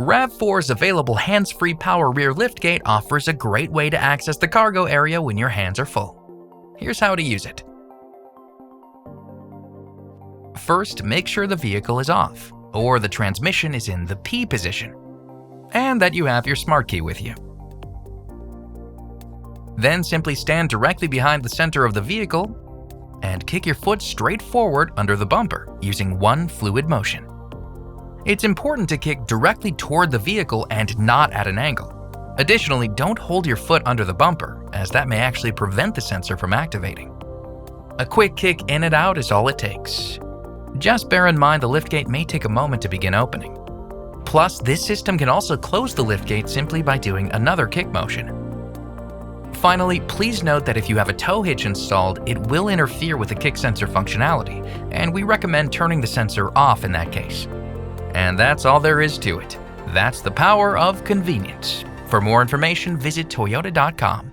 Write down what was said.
RAV4's available hands-free power rear liftgate offers a great way to access the cargo area when your hands are full. Here's how to use it. First, make sure the vehicle is off, or the transmission is in the P position, and that you have your smart key with you. Then simply stand directly behind the center of the vehicle and kick your foot straight forward under the bumper using one fluid motion. It's important to kick directly toward the vehicle and not at an angle. Additionally, don't hold your foot under the bumper, as that may actually prevent the sensor from activating. A quick kick in and out is all it takes. Just bear in mind the liftgate may take a moment to begin opening. Plus, this system can also close the liftgate simply by doing another kick motion. Finally, please note that if you have a tow hitch installed, it will interfere with the kick sensor functionality, and we recommend turning the sensor off in that case. And that's all there is to it. That's the power of convenience. For more information, visit toyota.com.